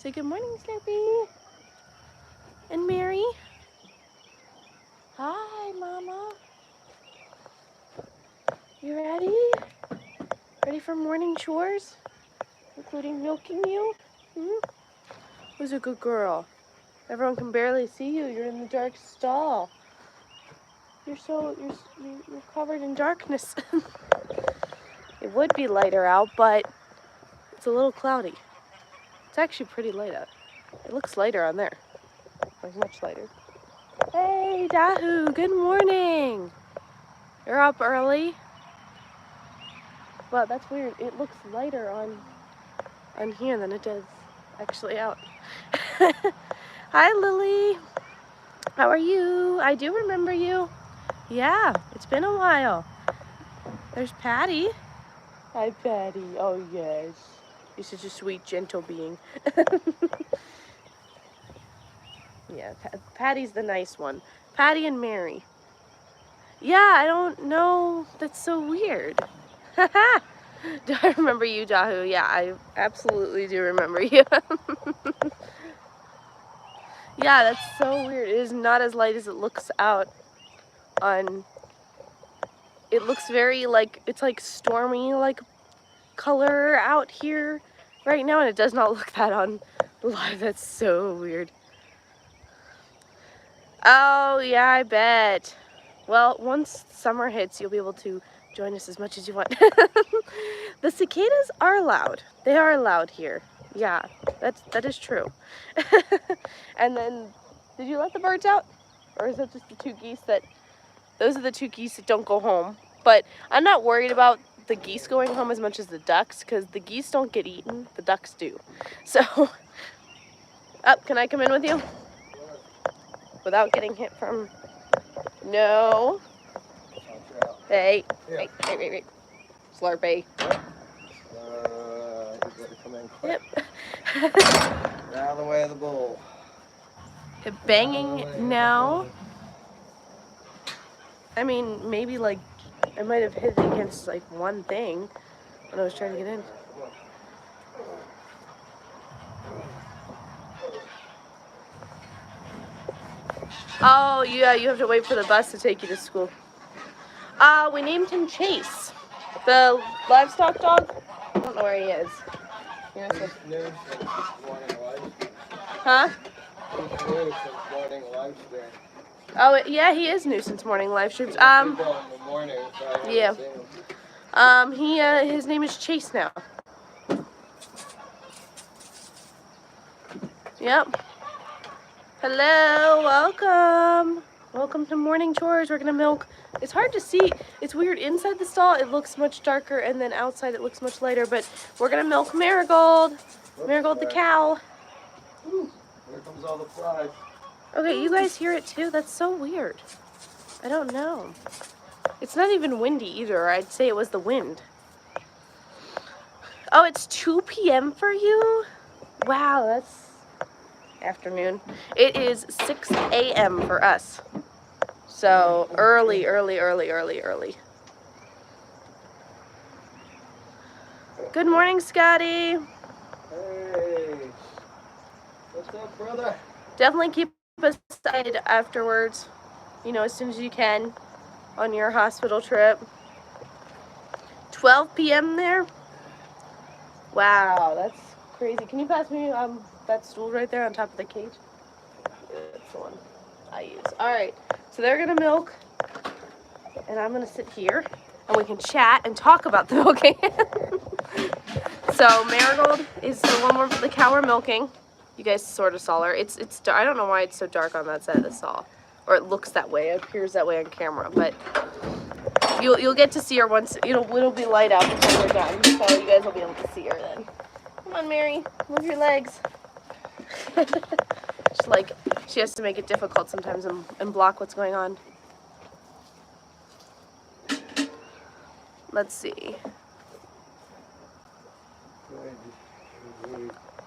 Say good morning, Slurpee. And Mary. Hi, Mama. You ready? Ready for morning chores? Including milking you? Who's a good girl? Everyone can barely see you. You're in the dark stall. You're covered in darkness. It would be lighter out, but it's a little cloudy. It's actually pretty light out. It looks lighter on there. Like much lighter. Hey, Dahu, good morning. You're up early. Wow, that's weird. It looks lighter on here than it does actually out. Hi, Lily. How are you? I do remember you. Yeah, it's been a while. There's Patty. Hi, Patty. Oh, yes. You're such a sweet, gentle being. Yeah, Patty's the nice one. Patty and Mary. Yeah, I don't know. That's so weird. Do I remember you, Dahu? Yeah, I absolutely do remember you. Yeah, that's so weird. It is not as light as it looks out on... It looks very like, it's like stormy like color out here right now, and it does not look that on live. That's so weird. Oh, yeah, I bet. Well, once summer hits, you'll be able to join us as much as you want. The cicadas are loud. They are loud here. Yeah, that is true. And then, did you let the birds out? Or is it just the two geese that... Those are the two geese that don't go home. But I'm not worried about the geese going home as much as the ducks, because the geese don't get eaten, the ducks do. So, can I come in with you? Without getting hit from... No. Hey. Yeah. Hey. Slurpee. Yep. You better come in quick. Yep. Out of the way of the bull. Banging now. I mean, maybe like, I might have hit it against like one thing when I was trying to get in. Oh, yeah, you have to wait for the bus to take you to school. We named him Chase. The livestock dog. I don't know where he is. Huh? Oh, yeah, he is new since morning live streams. Yeah. His name is Chase now. Yep. Hello, welcome. Welcome to morning chores. We're gonna milk. It's hard to see. It's weird. Inside the stall, it looks much darker, and then outside, it looks much lighter. But we're gonna milk Marigold. Marigold the cow. Here comes all the flies. Okay, you guys hear it too? That's so weird. I don't know. It's not even windy either. I'd say it was the wind. Oh, it's 2 p.m. for you? Wow, that's afternoon. It is 6 a.m. for us. So early. Good morning, Scotty. Hey. What's up, brother? Definitely keep us aside afterwards. You know, as soon as you can on your hospital trip. 12 p.m. there? Wow, that's crazy. Can you pass me that stool right there on top of the cage? Yeah, that's the one I use. Alright, so they're gonna milk, and I'm gonna sit here, and we can chat and talk about the milking. So Marigold is the one the cow we're milking. You guys sort of saw her. It's I don't know why it's so dark on that side of the stall, or it looks that way. It appears that way on camera, but you'll get to see her once. It'll be light out before we're done, so you guys will be able to see her then. Come on, Mary, move your legs. She has to make it difficult sometimes and block what's going on. Let's see.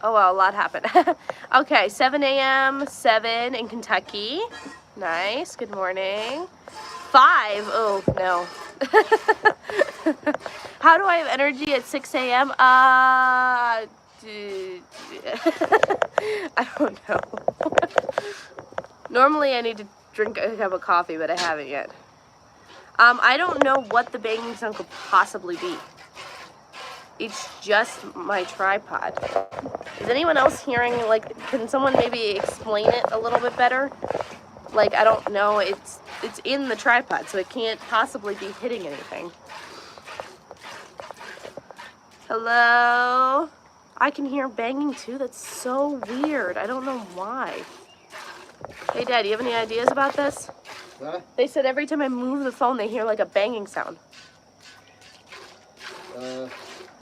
Oh, well, a lot happened. Okay, 7 a.m., 7 in Kentucky. Nice, good morning. 5, oh, no. How do I have energy at 6 a.m.? I don't know. Normally I need to drink a cup of coffee, but I haven't yet. I don't know what the banging sound could possibly be. It's just my tripod. Is anyone else hearing, like, can someone maybe explain it a little bit better? Like, I don't know, it's in the tripod, so it can't possibly be hitting anything. Hello? I can hear banging too, that's so weird. I don't know why. Hey Dad, do you have any ideas about this? Huh? They said every time I move the phone, they hear like a banging sound.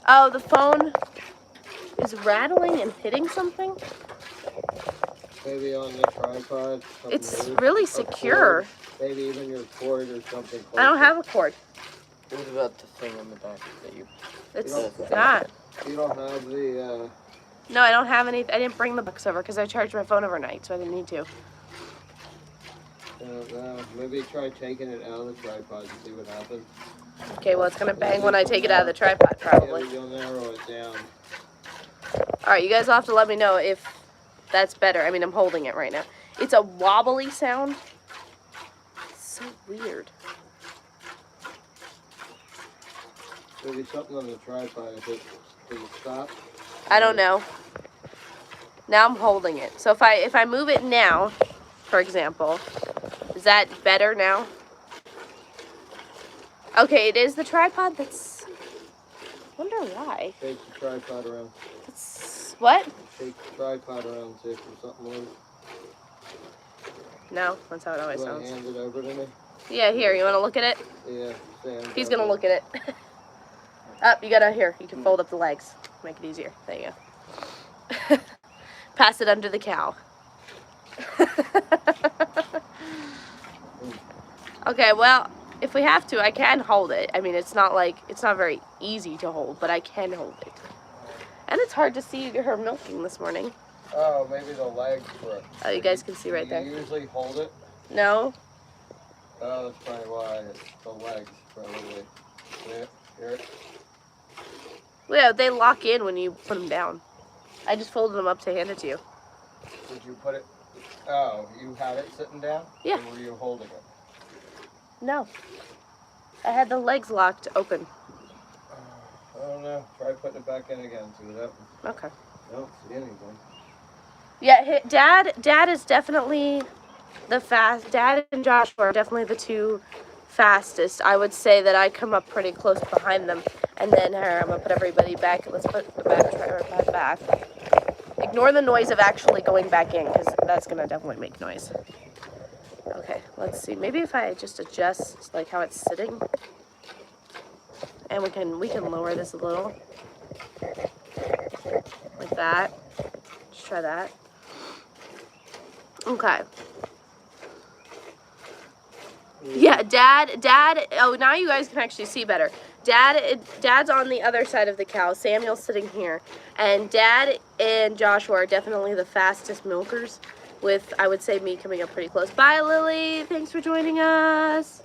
Oh, the phone is rattling and hitting something? Maybe on the tripod. It's really secure. Cord, maybe even your cord or something. I don't have a cord. What about the thing on the back that you... It's not. You don't have the... No, I don't have any. I didn't bring the box over because I charged my phone overnight, so I didn't need to. Maybe try taking it out of the tripod and see what happens. Okay, well, it's going to bang when I take it out of the tripod, probably. Yeah, you'll narrow it down. Alright, you guys will have to let me know if that's better. I mean, I'm holding it right now. It's a wobbly sound. It's so weird. Maybe something on the tripod. Does it stop? I don't know. Now I'm holding it. So if I move it now, for example, is that better now? Okay, it is the tripod that's... I wonder why. Take the tripod around. It's... What? Take the tripod around and see if there's something loose. No, that's how it always You want to sounds. hand it over to me? Yeah, here, you want to look at it? Yeah, Sam. He's going to look at it. Up, you gotta, here, you can fold up the legs. Make it easier. There you go. Pass it under the cow. Okay, well, if we have to, I can hold it. I mean, it's not very easy to hold, but I can hold it. And it's hard to see her milking this morning. Oh, maybe the legs were... Oh, you guys can see right there. Do you usually hold it? No? Oh, that's probably why. It's the legs, probably. Yeah, here. Yeah, they lock in when you put them down. I just folded them up to hand it to you. Did you put it... Oh, you had it sitting down? Yeah. Or were you holding it? No. I had the legs locked open. I don't know. Try putting it back in again. See what happens. Okay. I don't see anything. Yeah, Dad is definitely the fast. Dad and Joshua are definitely the two fastest. I would say that I come up pretty close behind them. And then here, I'm going to put everybody back. Let's put the back tripod back. Ignore the noise of actually going back in, because that's going to definitely make noise. Okay, let's see. Maybe if I just adjust like how it's sitting. And we can lower this a little. Like that. Just try that. Okay. Yeah, Dad, oh, now you guys can actually see better. Dad's on the other side of the cow. Samuel's sitting here. And Dad and Joshua are definitely the fastest milkers, with, I would say, me coming up pretty close. Bye, Lily. Thanks for joining us.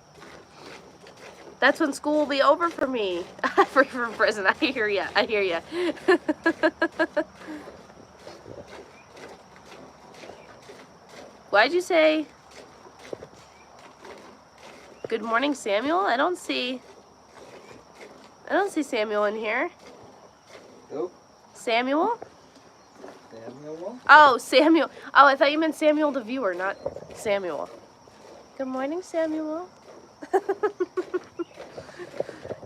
That's when school will be over for me. Free from prison. I hear ya. I hear ya. Why'd you say... Good morning, Samuel? I don't see Samuel in here. Who? Samuel? Samuel? Oh, Samuel. Oh, I thought you meant Samuel the viewer, not Samuel. Good morning, Samuel.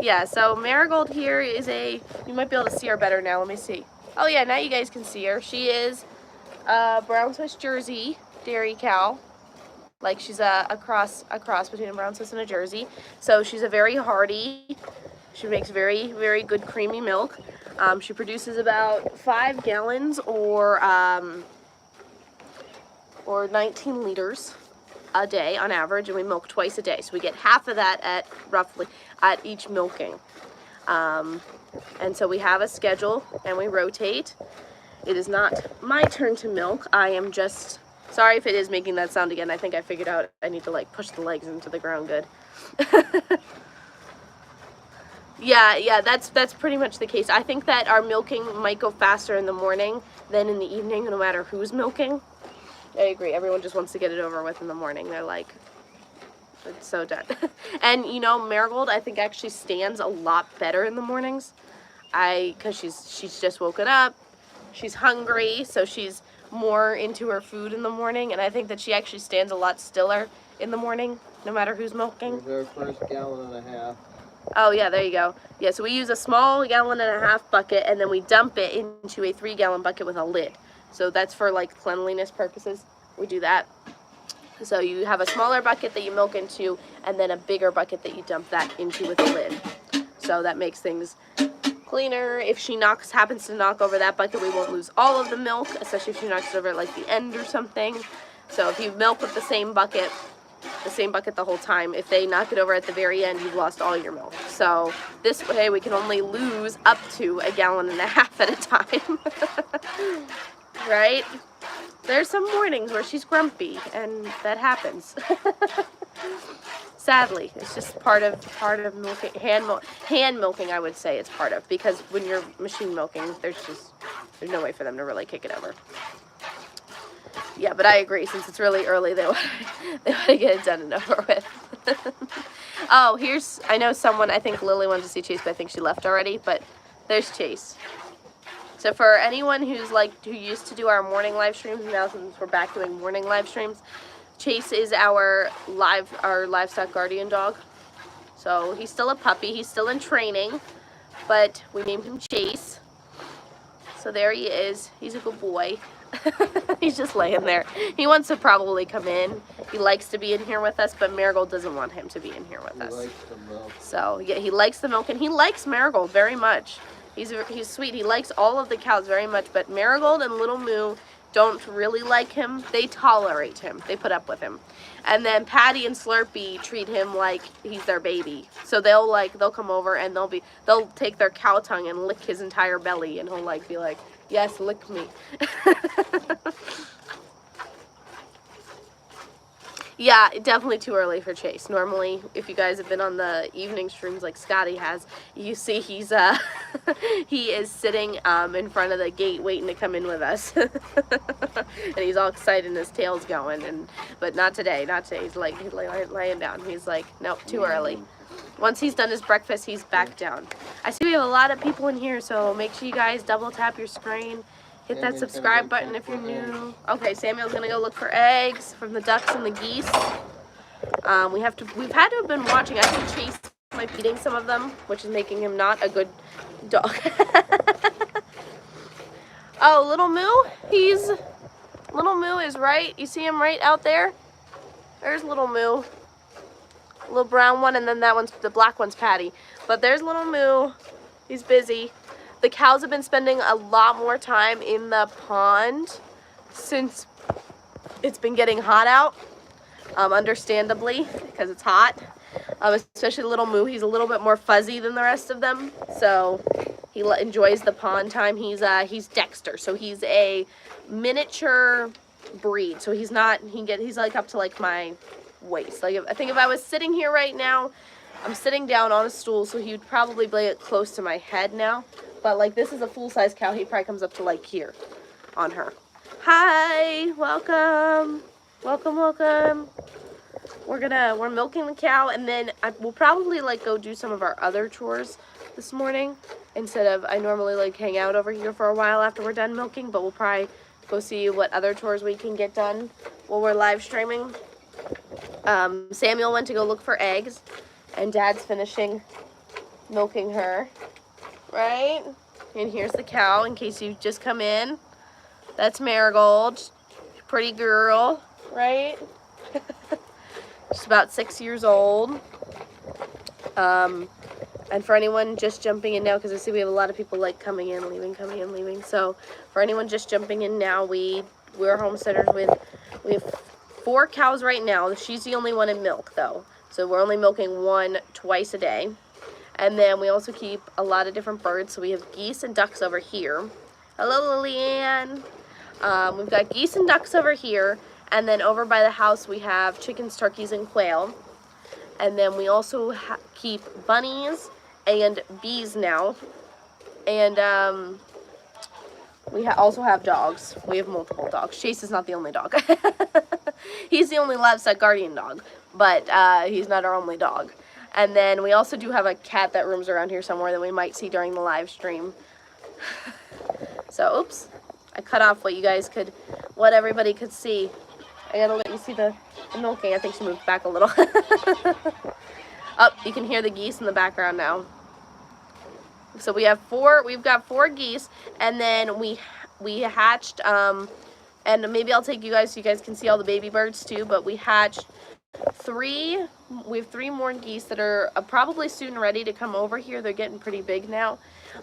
Yeah, so Marigold here is you might be able to see her better now. Let me see. Oh, yeah, now you guys can see her. She is a brown Swiss Jersey dairy cow. Like, she's a cross between a brown Swiss and a Jersey. So she's a very hardy. She makes very, very good creamy milk. She produces about 5 gallons or 19 liters a day on average, and we milk twice a day. So we get half of that roughly at each milking. And so we have a schedule and we rotate. It is not my turn to milk. I am just... Sorry if it is making that sound again. I think I figured out I need to, like, push the legs into the ground good. Yeah, that's pretty much the case. I think that our milking might go faster in the morning than in the evening, no matter who's milking. I agree. Everyone just wants to get it over with in the morning. They're like, it's so done. And you know, Marigold, I think actually stands a lot better in the mornings. Because she's just woken up, she's hungry, so she's more into her food in the morning, and I think that she actually stands a lot stiller in the morning, no matter who's milking. Here's our first gallon and a half. Oh yeah, there you go. Yeah, so we use a small 1.5 gallon bucket, and then we dump it into a 3-gallon bucket with a lid. So that's for like cleanliness purposes. We do that. So you have a smaller bucket that you milk into, and then a bigger bucket that you dump that into with a lid. So that makes things cleaner. If she happens to knock over that bucket, we won't lose all of the milk, especially if she knocks it over at like the end or something. So if you milk with the same bucket the whole time, if they knock it over at the very end, you've lost all your milk. So this way we can only lose up to 1.5 gallons at a time. Right? There's some mornings where she's grumpy, and that happens. Sadly, it's just part of milking, hand milking. I would say it's part of, because when you're machine milking, there's no way for them to really kick it over. Yeah, but I agree. Since it's really early, they want to get it done and over with. Oh, I know someone. I think Lily wanted to see Chase, but I think she left already. But there's Chase. So for anyone who used to do our morning live streams, now since we're back doing morning live streams, Chase is our livestock guardian dog. So he's still a puppy. He's still in training, but we named him Chase. So there he is. He's a good boy. He's just laying there. He wants to probably come in. He likes to be in here with us, but Marigold doesn't want him to be in here with us. He likes the milk. So yeah, he likes the milk, and he likes Marigold very much. He's sweet. He likes all of the cows very much, but Marigold and Little Moo don't really like him. They tolerate him. They put up with him. And then Patty and Slurpee treat him like he's their baby. So they'll come over and they'll take their cow tongue and lick his entire belly, and he'll be like, "Yes, lick me." Yeah, definitely too early for Chase. Normally, if you guys have been on the evening streams like Scotty has, you see he's he is sitting in front of the gate waiting to come in with us. And he's all excited and his tail's going, but not today. He's laying down. He's like, nope, too early. Once he's done his breakfast, he's back down. I see we have a lot of people in here, so make sure you guys double tap your screen. Hit that subscribe button if you're new. Okay, Samuel's gonna go look for eggs from the ducks and the geese. We've had to have been watching. I think Chase might be eating some of them, which is making him not a good dog. Oh, Little Moo is right. You see him right out there? There's Little Moo. Little brown one, and then the black one's Patty. But there's Little Moo. He's busy. The cows have been spending a lot more time in the pond since it's been getting hot out, understandably, because it's hot. Especially Little Moo. He's a little bit more fuzzy than the rest of them, so he enjoys the pond time. He's Dexter, so he's a miniature breed. So he's like up to like my waist. Like I think if I was sitting here right now, I'm sitting down on a stool, so he'd probably be close to my head now. But like this is a full-size cow, he probably comes up to like here on her. Hi, welcome. Welcome. We're milking the cow, and then we'll probably go do some of our other chores this morning instead of I normally hang out over here for a while after we're done milking, but we'll probably go see what other chores we can get done while we're live streaming. Samuel went to go look for eggs, and Dad's finishing milking her, right? And here's the cow, in case you just come in. That's Marigold, pretty girl, right? She's about 6 years old. And for anyone just jumping in now, because I see we have a lot of people coming in, leaving. So for anyone just jumping in now, we're homesteaders we have 4 cows right now. She's the only one in milk though. So we're only milking one twice a day. And then we also keep a lot of different birds. So we have geese and ducks over here. Hello, Lillian. We've got geese and ducks over here. And then over by the house, we have chickens, turkeys, and quail. And then we also keep bunnies and bees now. And we also have dogs. We have multiple dogs. Chase is not the only dog. He's the only livestock guardian dog, but he's not our only dog. And then we also do have a cat that roams around here somewhere that we might see during the live stream. So, oops, I cut off what everybody could see. I gotta let you see the milking. I think she moved back a little. Oh, you can hear the geese in the background now. So we've got 4 geese, and then we hatched, and maybe I'll take you guys so you guys can see all the baby birds too, but we hatched 3, we have 3 more geese that are probably soon ready to come over here. They're getting pretty big now.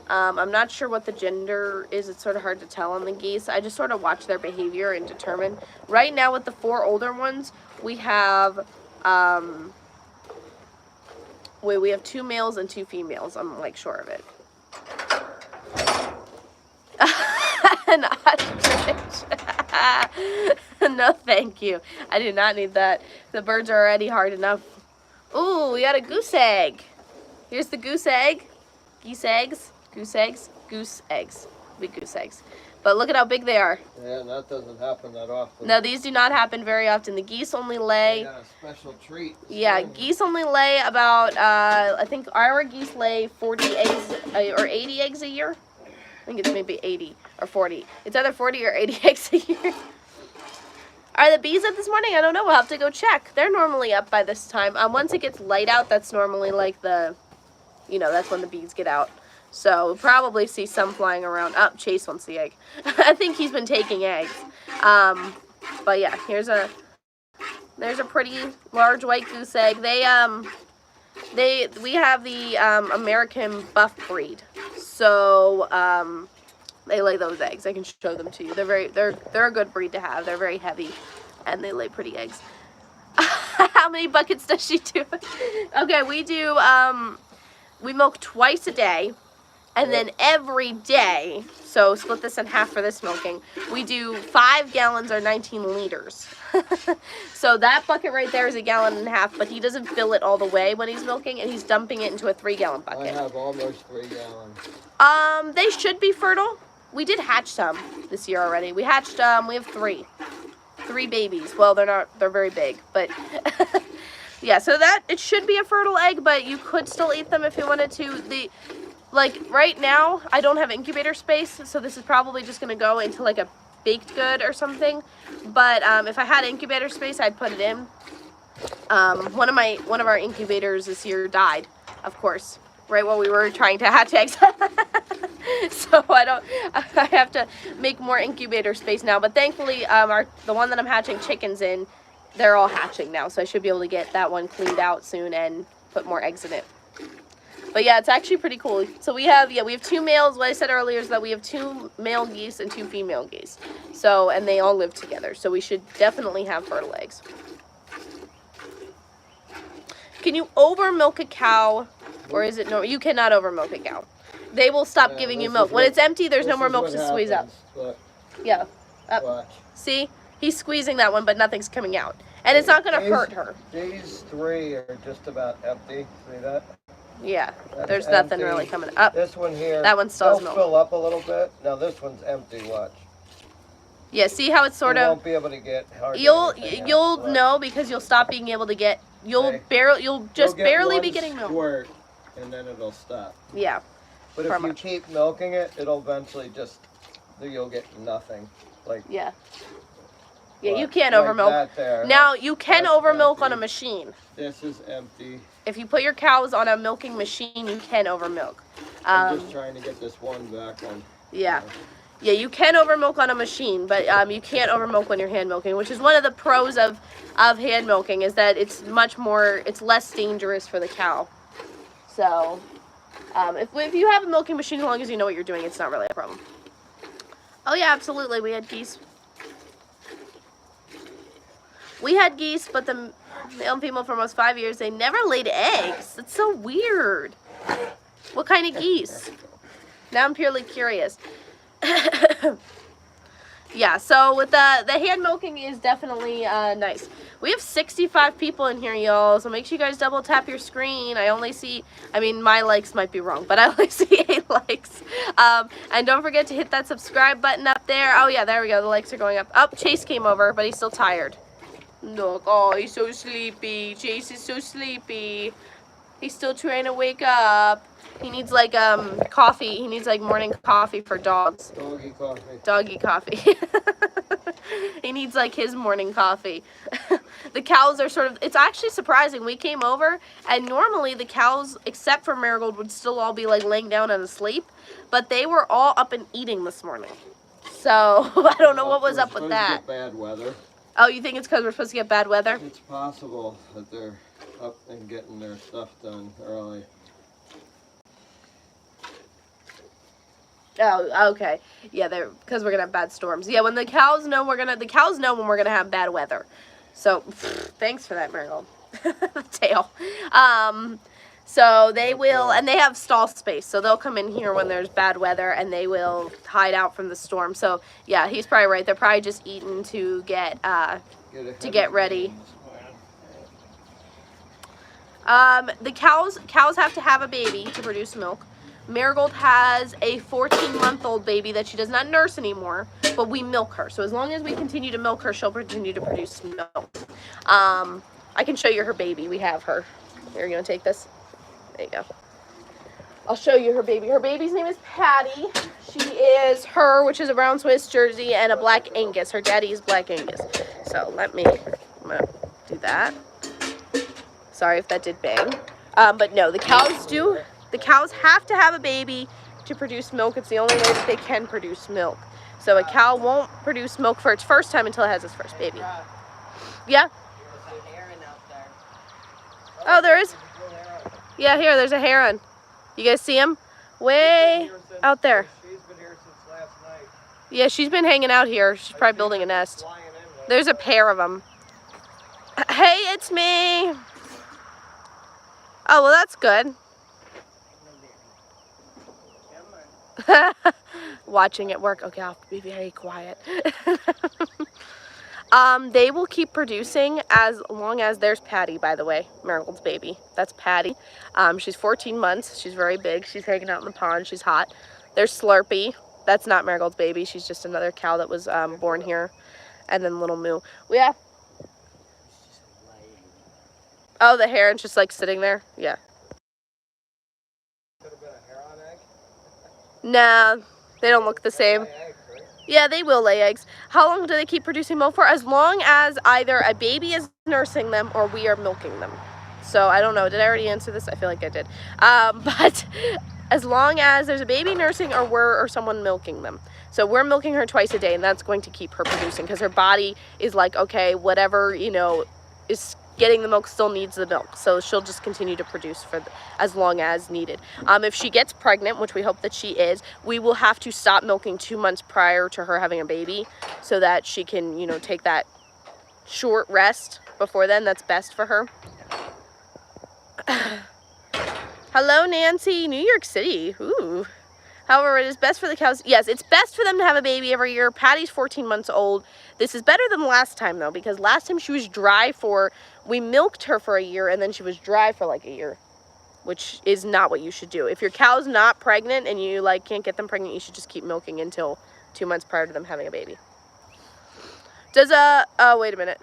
I'm not sure what the gender is. It's sort of hard to tell on the geese. I just sort of watch their behavior and determine. Right now with the 4 older ones, we have, we have 2 males and 2 females. I'm like sure of it. An ostrich. No, thank you. I do not need that. The birds are already hard enough. Ooh, we got a goose egg. Here's the goose egg. Geese eggs. Goose eggs. Goose eggs. Big goose eggs. But look at how big they are. Yeah, that doesn't happen that often. No, these do not happen very often. The geese only lay... They got a special treat. Yeah, geese only lay about, I think our geese lay 40 eggs, or 80 eggs a year. I think it's maybe 80 or 40. It's either 40 or 80 eggs a year. Are the bees up this morning? I don't know. We'll have to go check. They're normally up by this time. Once it gets light out, that's normally like the, that's when the bees get out. So we'll probably see some flying around. Oh, Chase wants the egg. I think he's been taking eggs. But yeah, there's a pretty large white goose egg. We have the American buff breed. So they lay those eggs. I can show them to you. They're a good breed to have. They're very heavy and they lay pretty eggs. How many buckets does she do? Okay, we do we milk twice a day. And then every day, so split this in half for this milking, we do 5 gallons or 19 liters. So that bucket right there is 1.5 gallons, but he doesn't fill it all the way when he's milking, and he's dumping it into a 3-gallon bucket. I have almost 3 gallons. They should be fertile. We did hatch some this year already. We hatched, we have 3 babies. Well, they're very big, but yeah, so it should be a fertile egg, but you could still eat them if you wanted to. Like, right now, I don't have incubator space, so this is probably just going to go into, like, a baked good or something. But if I had incubator space, I'd put it in. One of our incubators this year died, of course, right while we were trying to hatch eggs. So I have to make more incubator space now. But thankfully, the one that I'm hatching chickens in, they're all hatching now, so I should be able to get that one cleaned out soon and put more eggs in it. But yeah, it's actually pretty cool. So we have 2 males. What I said earlier is that we have 2 male geese and 2 female geese. So, and they all live together. So we should definitely have fertile eggs. Can you over milk a cow, or is it no? You cannot over milk a cow. They will stop giving you milk. When it's empty, there's no more milk to squeeze out. Yeah. Up. See? He's squeezing that one, but nothing's coming out. And it's not going to hurt her. These 3 are just about empty. See that? Yeah, That's there's nothing empty. really coming up. This one here, that one still has milk. Fill up a little bit. Now this one's empty. Watch. Yeah, see how it's sort you of. Won't be able to get. You'll know because you'll stop being able to get. You'll just barely be getting milk. Squirt, and then it'll stop. Yeah. But if you keep milking it, it'll eventually you'll get nothing. Like. Yeah. Yeah, you can't over milk. Now you can over milk on a machine. This is empty. If you put your cows on a milking machine, you can over milk. I'm just trying to get this one back on. Yeah. Yeah, you can over milk on a machine, but you can't over milk when you're hand milking, which is one of the pros of hand milking, is that it's it's less dangerous for the cow. So, if you have a milking machine, as long as you know what you're doing, it's not really a problem. Oh yeah, absolutely, we had geese. We had geese, but the male and female for almost 5 years, they never laid eggs. That's so weird. What kind of geese? Now I'm purely curious. Yeah, so with the hand milking is definitely nice. We have 65 people in here, y'all, so make sure you guys double tap your screen. I only see, I mean, my likes might be wrong, but I only see 8 likes. And don't forget to hit that subscribe button up there. Oh yeah, there we go, the likes are going up. Oh, Chase came over, but he's still tired. Look, oh, he's so sleepy. Chase is so sleepy. He's still trying to wake up. He needs like coffee. He needs like morning coffee for dogs. Doggy coffee. Doggy coffee. He needs like his morning coffee. The cows are sort of, it's actually surprising. We came over and normally the cows, except for Marigold, would still all be like laying down and asleep. But they were all up and eating this morning. So I don't know what was up with that. Bad weather. Oh, you think it's because we're supposed to get bad weather? It's possible that they're up and getting their stuff done early. Oh, okay. Yeah, they're because we're gonna have bad storms. Yeah, when the cows know the cows know when we're gonna have bad weather. So, thanks for that, Marigold. Tail. So they will, and they have stall space, so they'll come in here when there's bad weather, and they will hide out from the storm. So yeah, he's probably right. They're probably just eating to get ready. The cows have to have a baby to produce milk. Marigold has a 14-month-old baby that she does not nurse anymore, but we milk her. So as long as we continue to milk her, she'll continue to produce milk. I can show you her baby. We have her. Here, you gonna take this? There you go. I'll show you her baby. Her baby's name is Patty. She is her, which is a brown Swiss Jersey, and a black Angus. Her daddy is black Angus. So I'm gonna do that. Sorry if that did bang. But no, the cows have to have a baby to produce milk. It's the only way that they can produce milk. So a cow won't produce milk for its first time until it has its first baby. Yeah? Oh, there is? Yeah, here, there's a heron. You guys see him? Way out there. She's been here since last night. Yeah, she's been hanging out here. She's probably building a nest. There's a pair of them. Hey, it's me. Oh, well, that's good. Watching it work. Okay, I'll be very quiet. They will keep producing as long as there's Patty, by the way, Marigold's baby. That's Patty. She's 14 months. She's very big. She's hanging out in the pond. She's hot. There's Slurpee. That's not Marigold's baby. She's just another cow that was born here. And then little Moo. Yeah. Oh, the heron's just like sitting there? Yeah. Could have been a heron egg. No, they don't look the same. Yeah, they will lay eggs. How long do they keep producing milk for? As long as either a baby is nursing them or we are milking them. So I don't know. Did I already answer this? I feel like I did. But as long as there's a baby nursing or someone milking them. So we're milking her twice a day, and that's going to keep her producing because her body is like, okay, whatever, is getting the milk still needs the milk. So she'll just continue to produce for as long as needed. If she gets pregnant, which we hope that she is, we will have to stop milking 2 months prior to her having a baby so that she can, take that short rest before then. That's best for her. Hello, Nancy. New York City. Ooh. However, it is best for the cows. Yes, it's best for them to have a baby every year. Patty's 14 months old. This is better than last time, though, because last time she was dry we milked her for a year, and then she was dry for like a year, which is not what you should do. If your cow's not pregnant and you can't get them pregnant, you should just keep milking until 2 months prior to them having a baby. Oh, wait a minute.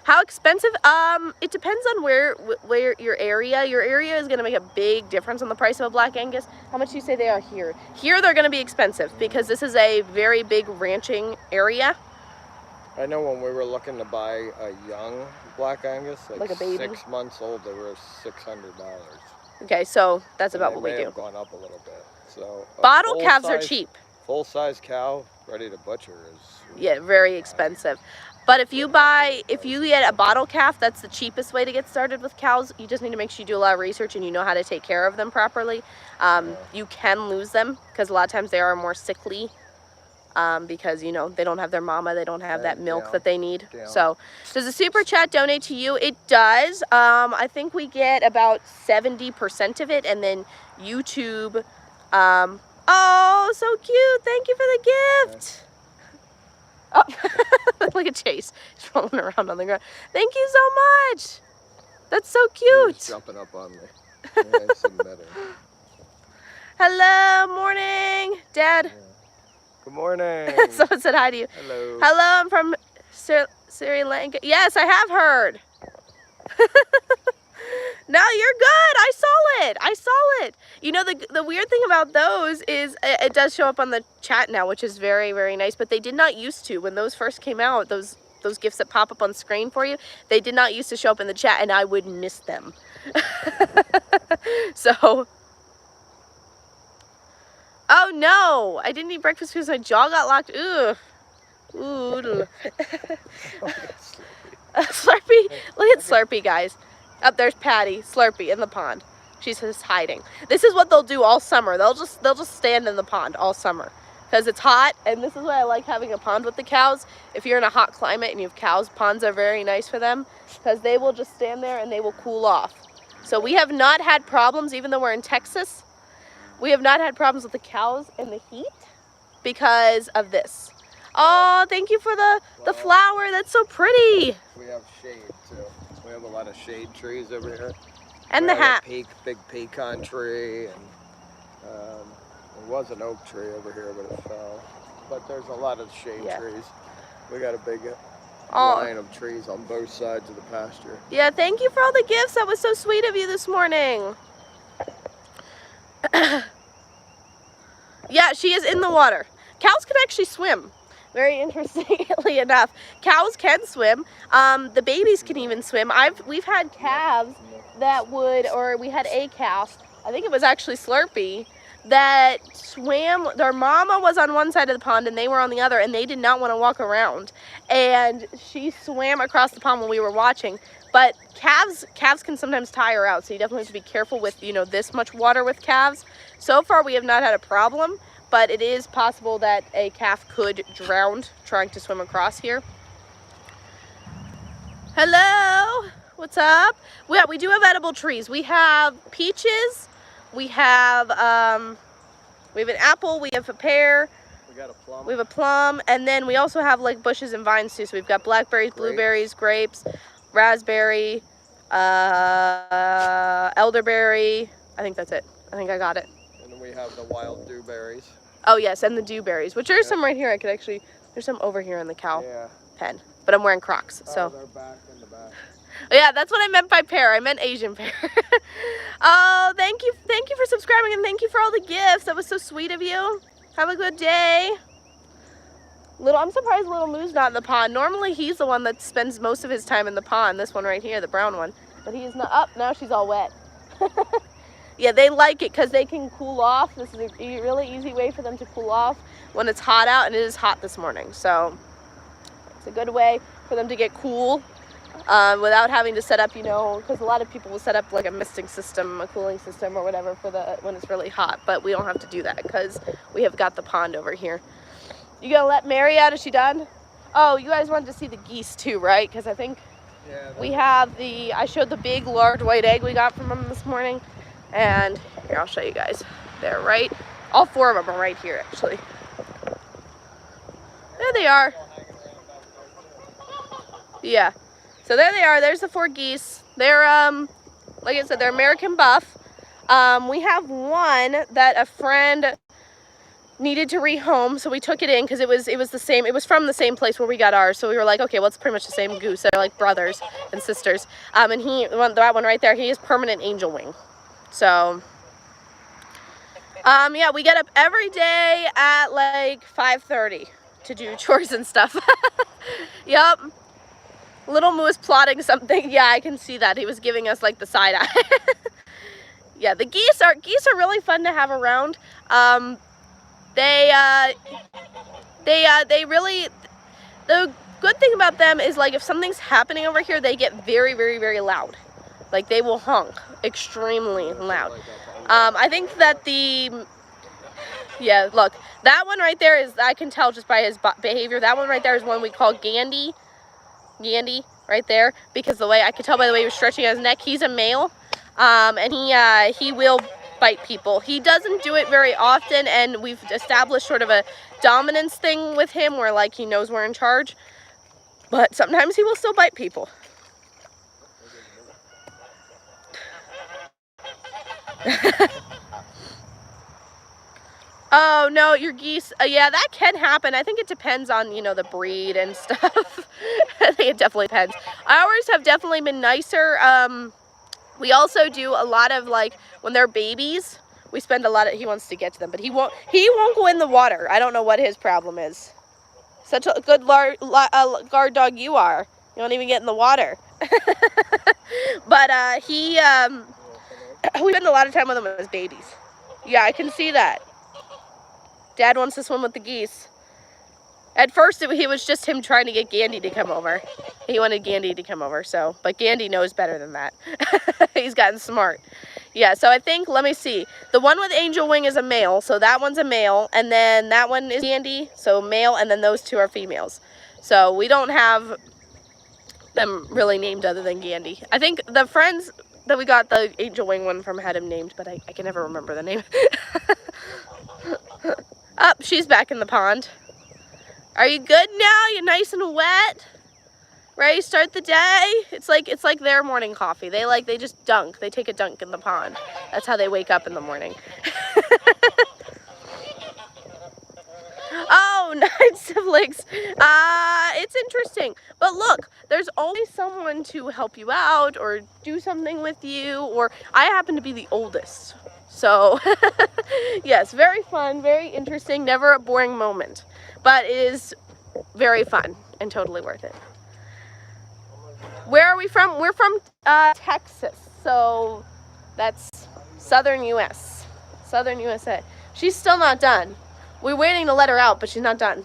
How expensive? It depends on where your area. Your area is going to make a big difference on the price of a Black Angus. How much do you say they are here? Here they're going to be expensive because this is a very big ranching area. I know when we were looking to buy a young Black Angus, like a baby, 6 months old, they were $600. Okay, so that's about what we do. They have gone up a little bit. So bottle calves are cheap. Full-size cow ready to butcher is very expensive. But if you get a bottle calf, that's the cheapest way to get started with cows. You just need to make sure you do a lot of research and you know how to take care of them properly. You can lose them because a lot of times they are more sickly because, they don't have their mama. They don't have that milk that they need. Yeah. So does the Super Chat donate to you? It does. I think we get about 70% of it. And then YouTube, oh, so cute. Thank you for the gift. Look at Chase. He's rolling around on the ground. Thank you so much. That's so cute. He's jumping up on me. Yeah, it's better. Hello, morning, Dad. Yeah. Good morning. Someone said hi to you. Hello. Hello, I'm from Sri Lanka. Yes, I have heard. No, you're good. I saw it. I saw it. You know, the weird thing about those is it does show up on the chat now, which is very, very nice. But they did not used to. When those first came out, those gifts that pop up on screen for you, they did not used to show up in the chat, and I would miss them. So, oh no, I didn't eat breakfast because my jaw got locked. Ugh. Ooh. Slurpee. Look at Slurpee, guys. Up there's Patty, Slurpee in the pond. She's just hiding. This is what they'll do all summer. They'll just stand in the pond all summer because it's hot, and this is why I like having a pond with the cows. If you're in a hot climate and you have cows, ponds are very nice for them because they will just stand there and they will cool off. So we have not had problems, even though we're in Texas. We have not had problems with the cows in the heat because of this. Oh, thank you for the flower. That's so pretty. We have shade too. We have a lot of shade trees over here. And we the have hat. a big pecan tree, and there was an oak tree over here, but it fell. But there's a lot of shade trees. We got a big line of trees on both sides of the pasture. Yeah, thank you for all the gifts. That was so sweet of you this morning. Yeah, she is in the water. Cows can actually swim. Very interestingly enough, cows can swim. The babies can even swim. We've had calves that would, or we had a calf, I think it was actually Slurpee, that swam. Their mama was on one side of the pond and they were on the other, and they did not want to walk around. And she swam across the pond when we were watching. But calves can sometimes tire out, so you definitely have to be careful with, you know, this much water with calves. So far, we have not had a problem. But it is possible that a calf could drown trying to swim across here. Hello, what's up? Yeah, we do have edible trees. We have peaches, we have an apple, we have a pear, We got a plum. we have a plum, and then we also have like bushes and vines too. So we've got blackberries, blueberries, grapes, raspberry, elderberry. I think that's it. I think I got it. And then we have the wild dewberries. Oh yes, and the dewberries, which are some right here. I could actually, there's some over here in the cow pen, but I'm wearing Crocs, so. They're back in the back. Yeah, that's what I meant by pear. I meant Asian pear. Oh, thank you for subscribing, and thank you for all the gifts. That was so sweet of you. Have a good day. I'm surprised Little Moo's not in the pond. Normally he's the one that spends most of his time in the pond. This one right here, the brown one, but he's not. Up now, she's all wet. Yeah, they like it because they can cool off. This is a really easy way for them to cool off when it's hot out, and it is hot this morning. So it's a good way for them to get cool without having to set up, you know, because a lot of people will set up like a misting system, a cooling system or whatever for when it's really hot. But we don't have to do that because we have got the pond over here. You gonna let Mary out? Is she done? Oh, you guys wanted to see the geese too, right? Because I think we have I showed the big, large white egg we got from them this morning. And here, I'll show you guys. They're right. All four of them are right here, actually. There they are. Yeah. So there they are. There's the 4 geese. They're, like I said, they're American buff. We have one that a friend needed to rehome, so we took it in because it was the same. It was from the same place where we got ours. So we were like, okay, well, it's pretty much the same goose. They're like brothers and sisters. And that one right there, he is permanent angel wing. So, yeah, we get up every day at like 5:30 to do chores and stuff. Yup. Little Moo is plotting something. Yeah, I can see that. He was giving us like the side eye. Yeah, the geese are really fun to have around. They really, the good thing about them is like if something's happening over here, they get very, very, very loud. Like they will honk extremely loud. I think that yeah, look, that one right there is, I can tell just by his behavior, that one right there is one we call Gandy right there, because the way, I could tell by the way he was stretching his neck, he's a male, and he will bite people. He doesn't do it very often, and we've established sort of a dominance thing with him where like he knows we're in charge. But sometimes he will still bite people. Oh, no, your geese. Yeah, that can happen. I think it depends on, you know, the breed and stuff. I think it definitely depends. Ours have definitely been nicer. We also do a lot of, like, when they're babies, we spend a lot of, he wants to get to them, but he won't go in the water. I don't know what his problem is. Such a good guard dog you are. You don't even get in the water. But we spend a lot of time with him as babies. Yeah, I can see that. Dad wants to swim with the geese. At first, he was just him trying to get Gandhi to come over. He wanted Gandhi to come over, so, but Gandhi knows better than that. He's gotten smart. Yeah, so I think, let me see. The one with Angel Wing is a male, so that one's a male, and then that one is Gandhi, so male, and then those two are females. So we don't have them really named other than Gandhi. I think the friends that we got the Angel Wing one from had him named, but I can never remember the name. Up, she's back in the pond. Are you good now? You're nice and wet? Ready to start the day? It's like their morning coffee. They just dunk. They take a dunk in the pond. That's how they wake up in the morning. Oh, 9 siblings. It's interesting. But look, there's always someone to help you out or do something with you, or I happen to be the oldest. So, yes, very fun, very interesting, never a boring moment. But it is very fun and totally worth it. Where are we from? We're from Texas, so that's southern U.S. Southern USA. She's still not done. We're waiting to let her out, but she's not done.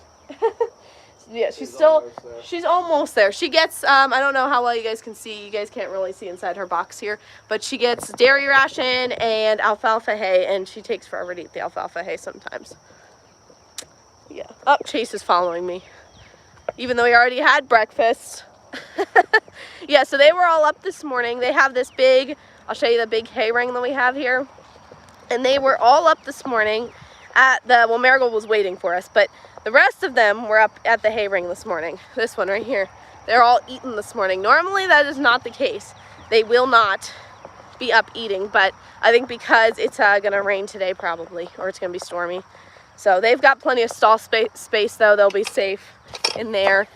Yeah, she's almost there. She gets, I don't know how well you guys can see. You guys can't really see inside her box here, but she gets dairy ration and alfalfa hay, and she takes forever to eat the alfalfa hay sometimes. Yeah. Oh, Chase is following me, even though he already had breakfast. Yeah, so they were all up this morning. They have this big, I'll show you the big hay ring that we have here. And they were all up this morning at well, Marigold was waiting for us, but the rest of them were up at the hay ring this morning. This one right here. They're all eating this morning. Normally that is not the case. They will not be up eating, but I think because it's gonna rain today probably, or it's gonna be stormy. So they've got plenty of stall space though. They'll be safe in there.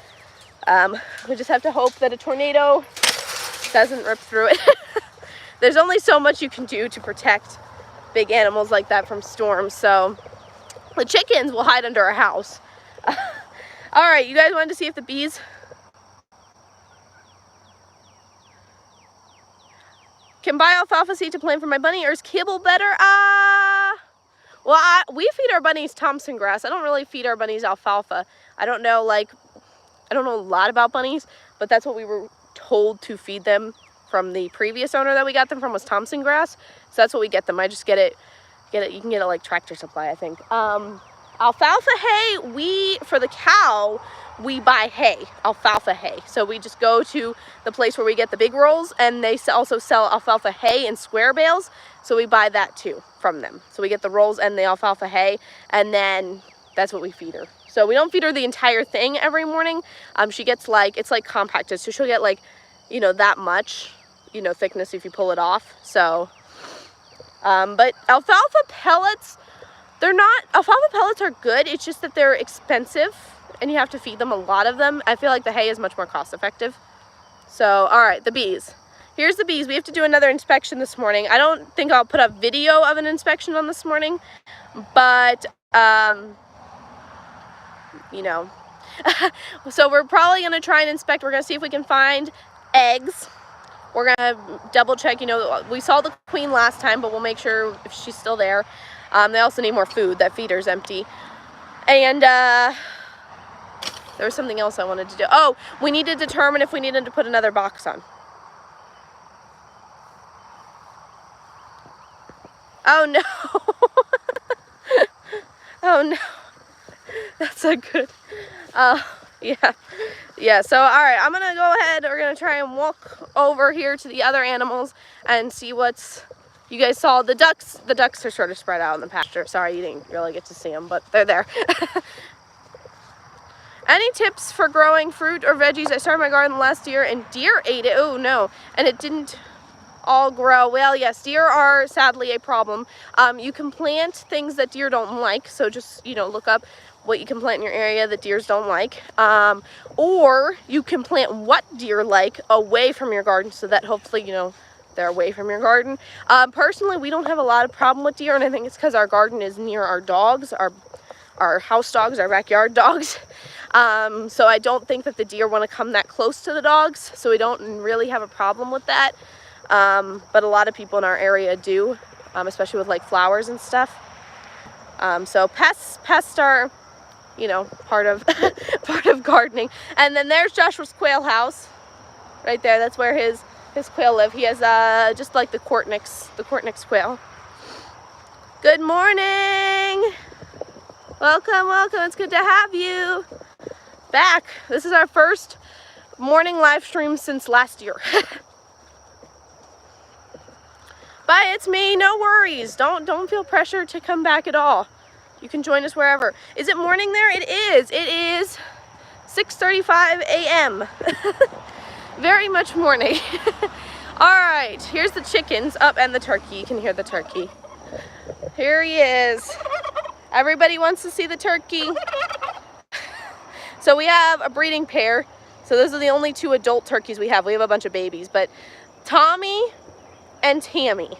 We just have to hope that a tornado doesn't rip through it. There's only so much you can do to protect big animals like that from storms. So the chickens will hide under our house. All right, you guys wanted to see if the bees... Can buy alfalfa seed to plant for my bunny, or is kibble better? Well, we feed our bunnies Thompson grass. I don't really feed our bunnies alfalfa. I don't know a lot about bunnies, but that's what we were told to feed them from the previous owner that we got them from, was Thompson grass. So that's what we get them. I just get it. You can get it like Tractor Supply, I think. Alfalfa hay, for the cow, we buy hay, alfalfa hay. So we just go to the place where we get the big rolls, and they also sell alfalfa hay in square bales. So we buy that too from them. So we get the rolls and the alfalfa hay, and then that's what we feed her. So we don't feed her the entire thing every morning. She gets it's like compacted. So she'll get that much, thickness if you pull it off. So, but alfalfa pellets, alfalfa pellets are good. It's just that they're expensive and you have to feed them a lot of them. I feel like the hay is much more cost effective. So, all right, the bees. Here's the bees. We have to do another inspection this morning. I don't think I'll put a video of an inspection on this morning, but, so we're probably going to try and inspect. We're going to see if we can find eggs. We're going to double check, we saw the queen last time, but we'll make sure if she's still there. They also need more food. That feeder's empty. And there was something else I wanted to do. Oh, we need to determine if we needed to put another box on. Oh no. Oh no. That's so good. Yeah, so all right, I'm gonna go ahead. We're gonna try and walk over here to the other animals and see what's... You guys saw the ducks. The ducks are sort of spread out in the pasture. Sorry, you didn't really get to see them, but they're there. Any tips for growing fruit or veggies? I started my garden last year and deer ate it. Oh no, and it didn't all grow. Well, yes, deer are sadly a problem. You can plant things that deer don't like, so just, you know, look up what you can plant in your area that deers don't like. Or you can plant what deer like away from your garden so that hopefully, you know, they're away from your garden. Personally, we don't have a lot of problem with deer, and I think it's because our garden is near our dogs, our house dogs, our backyard dogs. So I don't think that the deer want to come that close to the dogs, so we don't really have a problem with that. But a lot of people in our area do, especially with like flowers and stuff. So pests are, you know, part of part of gardening. And then there's Joshua's quail house right there. That's where his quail live. He has just like the Cortnix quail. Good morning. Welcome, welcome. It's good to have you back. This is our first morning live stream since last year. But it's me, no worries. Don't feel pressure to come back at all. You can join us wherever. Is it morning there? It is. It is 6:35 a.m. Very much morning. All right, here's the chickens up and the turkey. You can hear the turkey. Here he is. Everybody wants to see the turkey. So we have a breeding pair. So those are the only two adult turkeys we have. We have a bunch of babies, but Tommy and Tammy.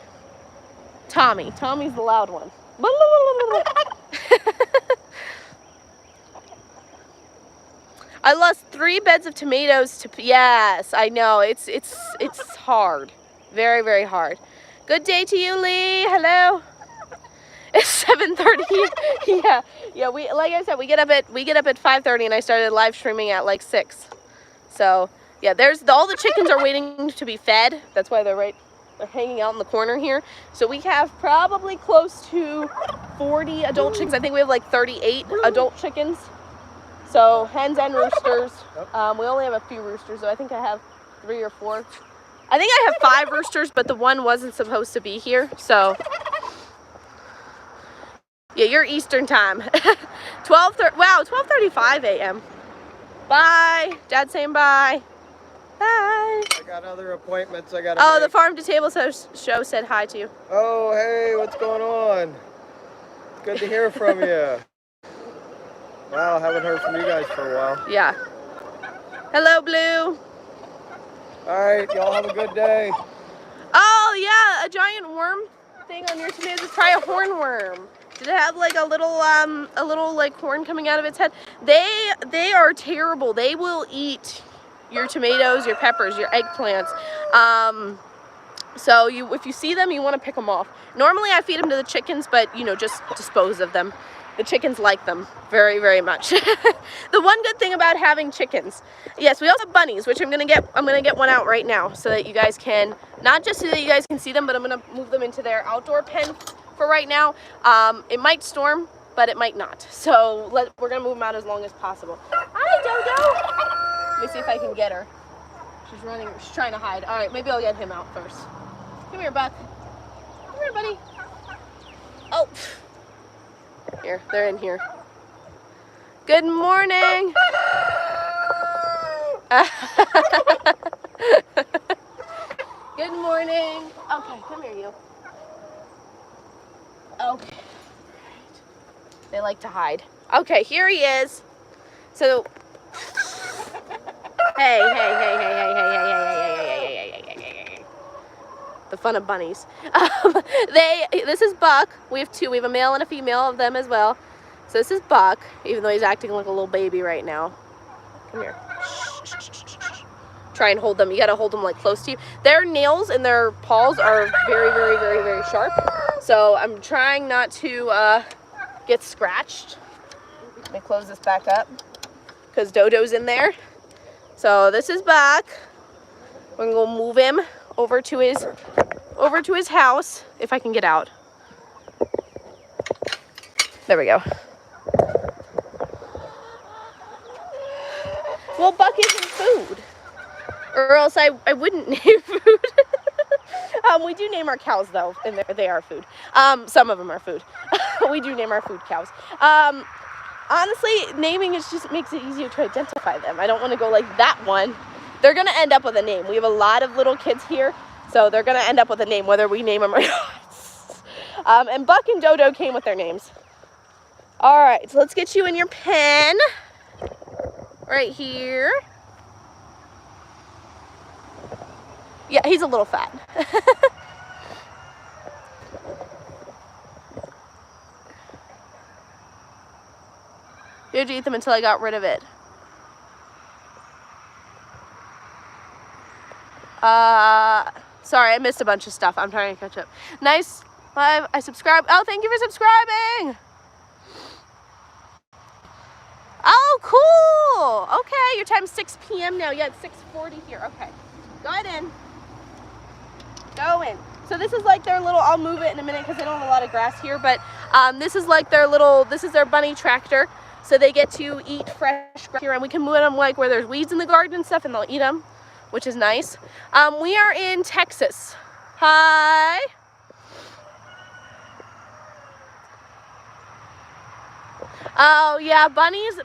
Tommy's the loud one. I lost 3 beds of tomatoes to, yes, I know, it's hard. Very, very hard. Good day to you, Lee. Hello. It's 7:30. Yeah, we, like I said, we get up at 5:30 and I started live streaming at like 6. So, yeah, all the chickens are waiting to be fed. That's why they're hanging out in the corner here. So we have probably close to 40 adult chickens. I think we have like 38 adult chickens. So hens and roosters. We only have a few roosters, so I think I have 3 or 4. I think I have 5 roosters, but the one wasn't supposed to be here. So yeah, you're Eastern time. 12:35 a.m. Bye. Dad's saying bye. Bye. I got other appointments I gotta Oh, make. the Farm to Table show said hi to you. Oh, hey, what's going on? It's good to hear from you. Wow, haven't heard from you guys for a while. Yeah. Hello, Blue. All right, y'all have a good day. Oh, yeah, a giant worm thing on your tomatoes. Try a hornworm. Did it have like a little like horn coming out of its head? They are terrible. They will eat your tomatoes, your peppers, your eggplants. So if you see them, you want to pick them off. Normally I feed them to the chickens, but you know, just dispose of them. The chickens like them very, very much. The one good thing about having chickens, yes, we also have bunnies, which I'm gonna get one out right now so that you guys can, not just so that you guys can see them, but I'm gonna move them into their outdoor pen for right now. It might storm, but it might not. So we're gonna move them out as long as possible. Hi, Dodo. Let me see if I can get her. She's running, she's trying to hide. All right, maybe I'll get him out first. Come here, Buck. Come here, buddy. Oh. Here, they're in here. Good morning. Good morning. Okay, come here, you. Okay. They like to hide. Okay, here he is. So, hey. The fun of bunnies. This is Buck. We have 2. We have a male and a female of them as well. So this is Buck, even though he's acting like a little baby right now. Come here. Try and hold them. You gotta hold them like close to you. Their nails and their paws are very, very, very, very sharp. So I'm trying not to get scratched. Let me close this back up because Dodo's in there. So this is Buck. We're gonna go move him over to his house, if I can get out. There we go. Well, Buck isn't food, or else I wouldn't name food. We do name our cows though, and they are food. Some of them are food. We do name our food cows. honestly, naming just makes it easier to identify them. I don't want to go like that one. They're going to end up with a name. We have a lot of little kids here, so they're going to end up with a name, whether we name them or not. And Buck and Dodo came with their names. All right, so let's get you in your pen right here. Yeah, he's a little fat. You had to eat them until I got rid of it. Sorry, I missed a bunch of stuff. I'm trying to catch up. Nice. I subscribe. Oh, thank you for subscribing. Oh, cool. Okay, your time's 6 p.m. now. Yeah, it's 6:40 here. Okay. Go ahead in. Go in. So this is like their little, I'll move it in a minute because they don't have a lot of grass here, but this is like their little, this is their bunny tractor. So they get to eat fresh grass here, and we can move them like where there's weeds in the garden and stuff, and they'll eat them, which is nice. We are in Texas. Hi. Oh yeah, bunnies,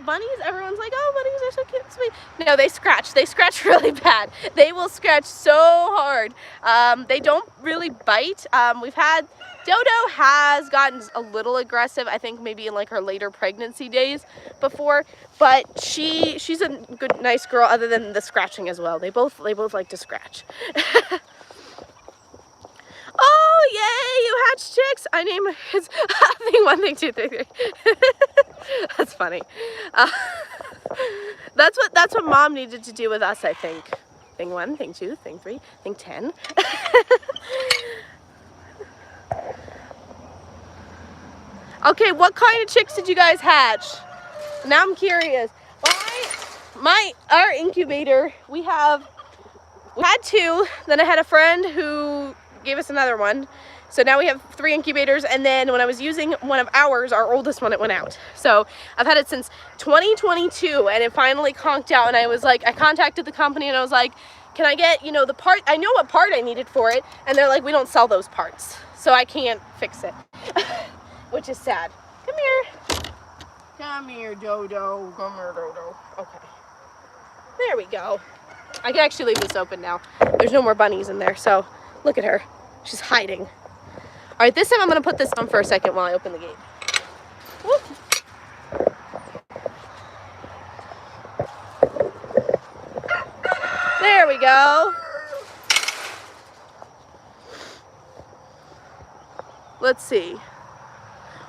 everyone's like, oh, bunnies are so cute and sweet. No, they scratch really bad. They will scratch so hard. They don't really bite. Dodo has gotten a little aggressive, I think maybe in like her later pregnancy days before, but she's a good, nice girl other than the scratching as well. They both like to scratch. Oh, yay, you hatched chicks. I name his thing 1, thing 2, thing 3. That's funny. That's what Mom needed to do with us, I think. Thing 1, thing 2, thing 3, thing 10. Okay, what kind of chicks did you guys hatch? Now I'm curious. Our incubator, we had 2, then I had a friend who gave us another one. So now we have 3 incubators, and then when I was using one of ours, our oldest one, it went out. So I've had it since 2022, and it finally conked out, and I was like, I contacted the company, and I was like, can I get, you know, the part, I know what part I needed for it, and they're like, we don't sell those parts, so I can't fix it, which is sad. Come here. Come here, Dodo. Come here, Dodo. Okay. There we go. I can actually leave this open now. There's no more bunnies in there, so look at her. She's hiding. All right, this time I'm going to put this on for a second while I open the gate. Whoop. There we go. Let's see.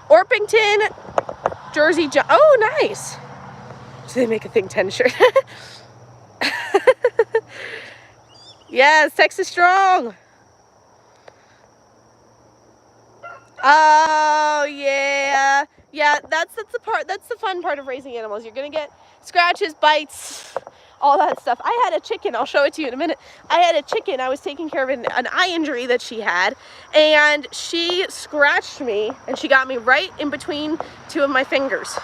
Orpington, Jersey. Oh, nice. So they make a Thing 10 shirt. Yes, Texas strong. Oh yeah, yeah. That's the part. That's the fun part of raising animals. You're gonna get scratches, bites, all that stuff. I had a chicken. I'll show it to you in a minute. I had a chicken. I was taking care of an eye injury that she had, and she scratched me, and she got me right in between 2 of my fingers.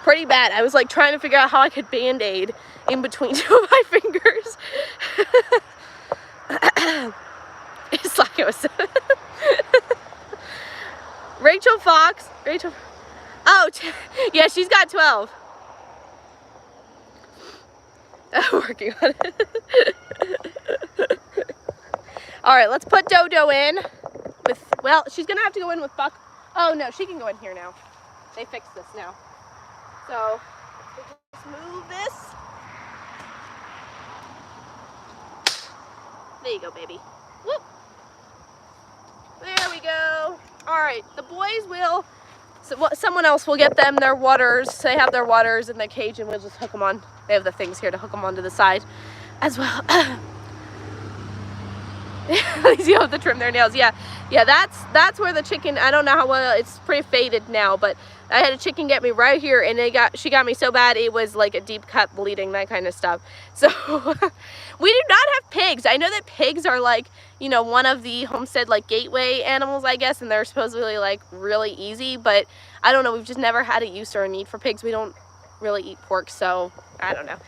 Pretty bad. I was like trying to figure out how I could band-aid in between 2 of my fingers. It's like it was. Rachel Fox. Oh, yeah, she's got 12. Working on it. All right, let's put Dodo in. Well, she's gonna have to go in with Buck. Oh no, she can go in here now. They fixed this now. So let's move this. There you go, baby. Whoop. There we go. All right, the boys will, someone else will get them their waters. They have their waters in their cage, and we'll just hook them on. They have the things here to hook them onto the side as well. You have to trim their nails. Yeah, that's where the chicken, I don't know how well, it's pretty faded now, but I had a chicken get me right here, and she got me so bad it was like a deep cut bleeding, that kind of stuff. So we do not have pigs. I know that pigs are like, you know, one of the Homestead like gateway animals, I guess, and they're supposedly like really easy, but I don't know, we've just never had a use or a need for pigs. We don't really eat pork, so I don't know.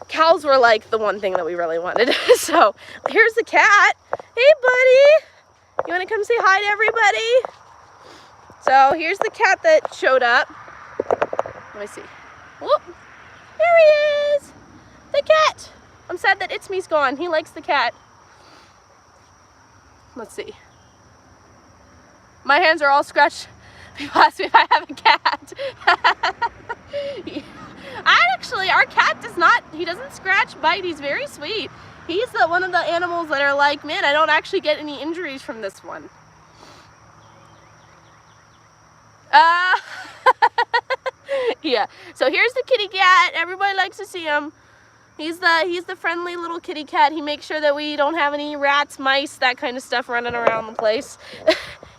Cows were like the one thing that we really wanted. So here's the cat. Hey buddy, you want to come say hi to everybody? So here's the cat that showed up. Let me see. Whoop! There he is! The cat! I'm sad that It's Me's gone. He likes the cat. Let's see. My hands are all scratched. People ask me if I have a cat. Our cat does not, he doesn't scratch, bite. He's very sweet. He's one of the animals that are like, man, I don't actually get any injuries from this one. Yeah, so here's the kitty cat. Everybody likes to see him. He's the friendly little kitty cat. He makes sure that we don't have any rats, mice, that kind of stuff running around the place.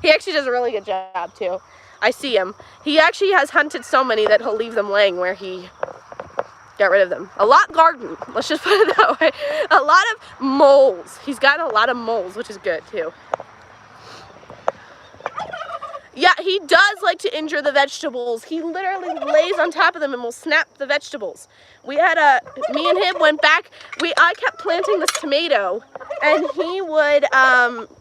He actually does a really good job too. I see him. He actually has hunted so many that he'll leave them laying where he got rid of them. A lot garden, let's just put it that way. A lot of moles. He's gotten a lot of moles, which is good too. Yeah, he does like to injure the vegetables. He literally lays on top of them and will snap the vegetables. We had me and him went back. I kept planting this tomato, and he would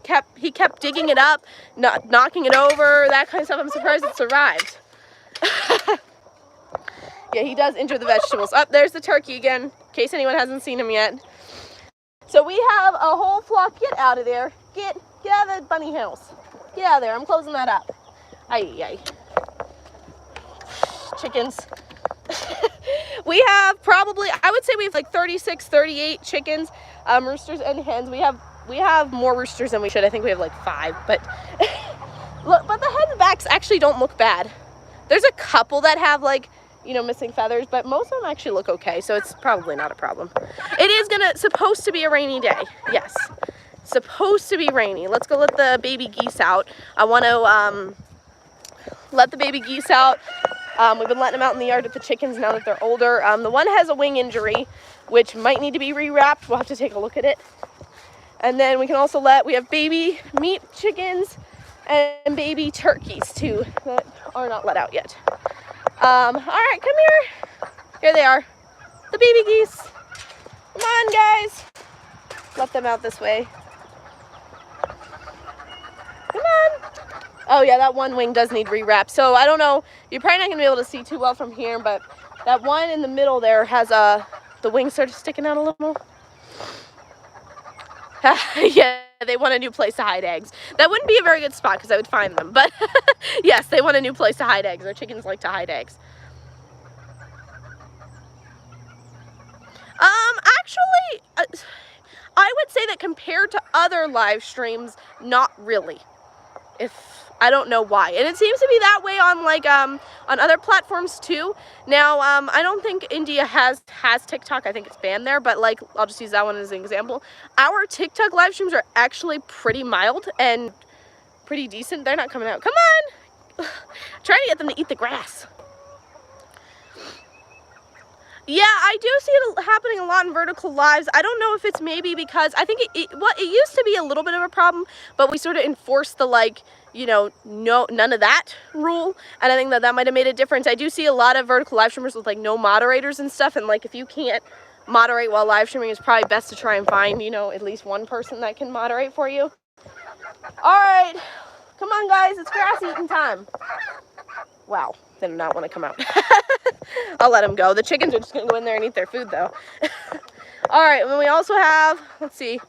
kept digging it up, knocking it over, that kind of stuff. I'm surprised it survived. Yeah, he does injure the vegetables. Up there's the turkey again, in case anyone hasn't seen him yet. So we have a whole flock. Get out of there. Get out of the bunny house. Get out of there. I'm closing that up. Ay. Chickens. We have probably, I would say we have like 36, 38 chickens, roosters and hens. We have more roosters than we should. I think we have like 5, but look, but the hen backs actually don't look bad. There's a couple that have like, you know, missing feathers, but most of them actually look okay, so it's probably not a problem. It is supposed to be a rainy day. Yes. Supposed to be rainy. Let's go let the baby geese out. I want to let the baby geese out. We've been letting them out in the yard with the chickens now that they're older. The one has a wing injury, which might need to be rewrapped. We'll have to take a look at it. And then we can also we have baby meat chickens and baby turkeys too that are not let out yet. All right, come here. Here they are, the baby geese. Come on, guys. Let them out this way. Come on. Oh yeah, that one wing does need rewrap. So I don't know, you're probably not gonna be able to see too well from here, but that one in the middle there has the wings sort of sticking out a little more. Yeah, they want a new place to hide eggs. That wouldn't be a very good spot because I would find them, but yes, they want a new place to hide eggs. Our chickens like to hide eggs. Actually, I would say that compared to other live streams, not really. I don't know why, and it seems to be that way on like on other platforms too. Now I don't think India has TikTok. I think it's banned there, but like I'll just use that one as an example. Our TikTok live streams are actually pretty mild and pretty decent. They're not coming out. Come on. Trying to get them to eat the grass. Yeah, I do see it happening a lot in vertical lives. I don't know if it's maybe because I think it used to be a little bit of a problem, but we sort of enforced the like, you know, none of that rule, and I think that might have made a difference. I do see a lot of vertical live streamers with like no moderators and stuff, and like if you can't moderate while live streaming, it's probably best to try and find, you know, at least one person that can moderate for you. All right, come on guys, it's grass eating time. Wow, they do not want to come out. I'll let them go. The chickens are just going to go in there and eat their food, though. All right, and then we also have, let's see,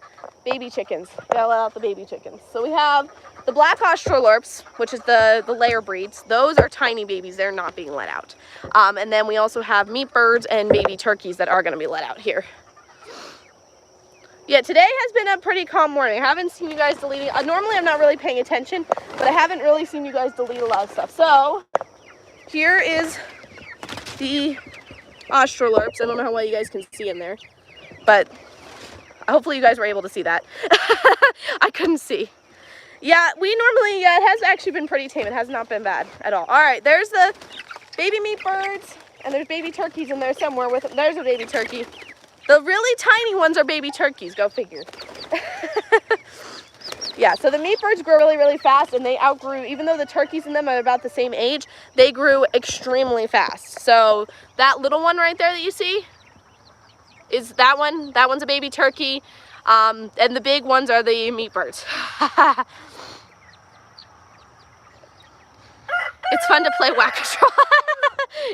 baby chickens. Gotta let out the baby chickens. So we have the black Australorps, which is the layer breeds. Those are tiny babies. They're not being let out. And then we also have meat birds and baby turkeys that are going to be let out here. Yeah, today has been a pretty calm morning. I haven't seen you guys deleting. Normally, I'm not really paying attention, but I haven't really seen you guys delete a lot of stuff. So here is the Australorps. I don't know how well you guys can see in there, but hopefully you guys were able to see that. I couldn't see. Yeah, we normally, it has actually been pretty tame. It has not been bad at all. All right, there's the baby meat birds, and there's baby turkeys in there somewhere with them. There's a baby turkey. The really tiny ones are baby turkeys, go figure. Yeah, so the meat birds grow really, really fast, and they outgrew, even though the turkeys in them are about the same age, they grew extremely fast. So that little one right there that you see is that one. That one's a baby turkey, and the big ones are the meat birds. It's fun to play whack-a-straw.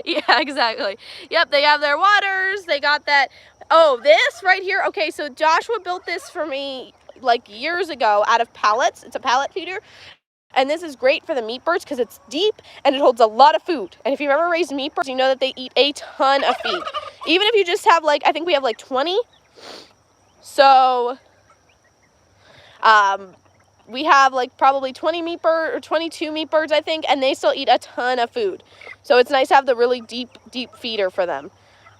Yeah, exactly. Yep, they have their waters. They got that. Oh, this right here. Okay, so Joshua built this for me like years ago out of pallets. It's a pallet feeder. And this is great for the meat birds because it's deep and it holds a lot of food. And if you've ever raised meat birds, you know that they eat a ton of feed. Even if you just have like, I think we have like 20. So we have like probably 20 meat birds or 22 meat birds, I think, and they still eat a ton of food. So it's nice to have the really deep feeder for them.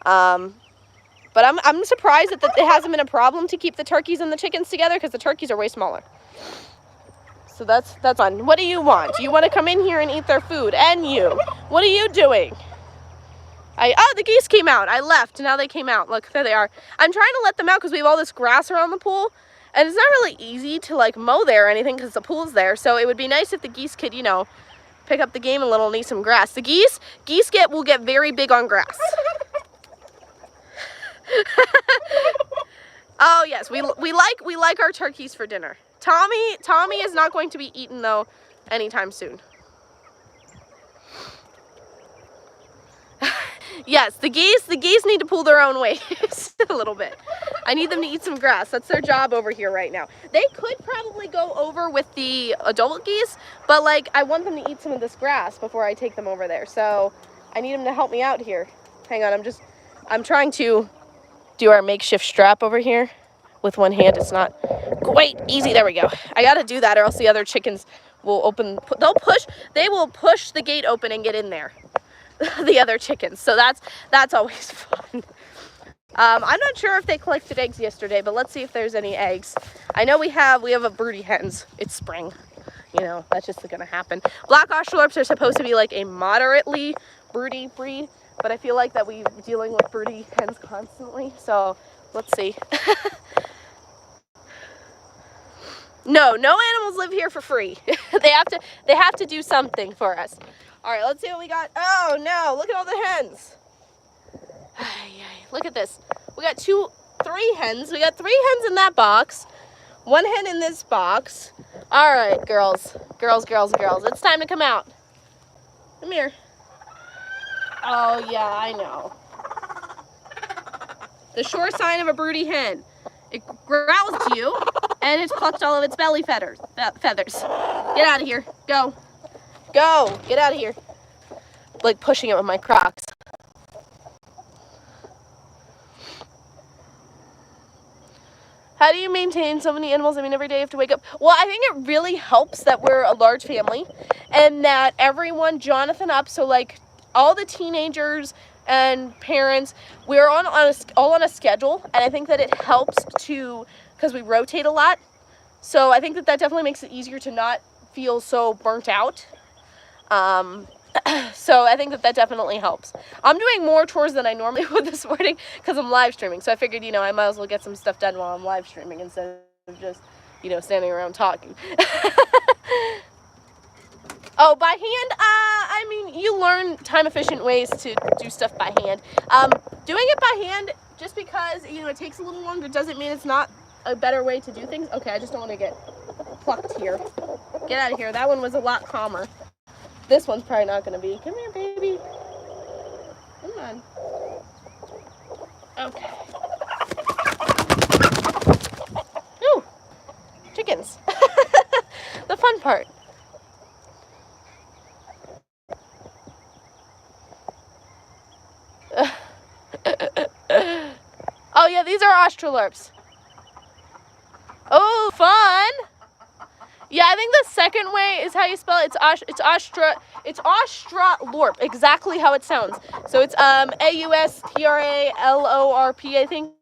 But I'm surprised that it hasn't been a problem to keep the turkeys and the chickens together because the turkeys are way smaller. So that's fun. What do you want? Do you want to come in here and eat their food? And you? What are you doing? Oh, the geese came out. I left. Now they came out. Look, there they are. I'm trying to let them out because we have all this grass around the pool. And it's not really easy to like mow there or anything because the pool's there. So it would be nice if the geese could, you know, pick up the game a little and eat some grass. The geese will get very big on grass. Oh yes, we like our turkeys for dinner. Tommy is not going to be eaten though anytime soon. Yes, the geese need to pull their own weight a little bit. I need them to eat some grass. That's their job over here right now. They could probably go over with the adult geese, but like I want them to eat some of this grass before I take them over there. So I need them to help me out here. Hang on, I'm trying to do our makeshift strap over here with one hand. It's not quite easy. There we go. I gotta do that or else the other chickens will they will push the gate open and get in there. The other chickens. So that's always fun. I'm not sure if they collected eggs yesterday, but let's see if there's any eggs. I know we have a broody hens. It's spring. You know, that's just gonna happen. Black Australorps are supposed to be like a moderately broody breed, but I feel like that we're dealing with broody hens constantly. So let's see. No animals live here for free. They have to do something for us. All right, let's see what we got. Oh no, look at all the hens. Look at this. We got 3 hens. We got 3 hens in that box. 1 hen in this box. All right, girls. It's time to come out. Come here. Oh yeah, I know. The sure sign of a broody hen. It growls at you, and it's plucked all of its belly feathers. Get out of here. Go. Get out of here. Like pushing it with my Crocs. How do you maintain so many animals? I mean, every day you have to wake up. Well, I think it really helps that we're a large family and that everyone, Jonathan up, so like all the teenagers and parents, we're all on a schedule, and I think that it helps because we rotate a lot. So I think that definitely makes it easier to not feel so burnt out. So I think that definitely helps. I'm doing more chores than I normally would this morning because I'm live streaming. So I figured, you know, I might as well get some stuff done while I'm live streaming instead of just, you know, standing around talking. Oh, by hand, I mean, you learn time-efficient ways to do stuff by hand. Doing it by hand, just because, you know, it takes a little longer doesn't mean it's not a better way to do things. Okay, I just don't want to get plucked here. Get out of here. That one was a lot calmer. This one's probably not going to be. Come here, baby. Come on. Okay. Ooh, chickens. The fun part. Oh yeah, these are Australorps. Oh, fun. Yeah, I think the second way is how you spell it. It's Australorp, exactly how it sounds. So it's Australorp, I think.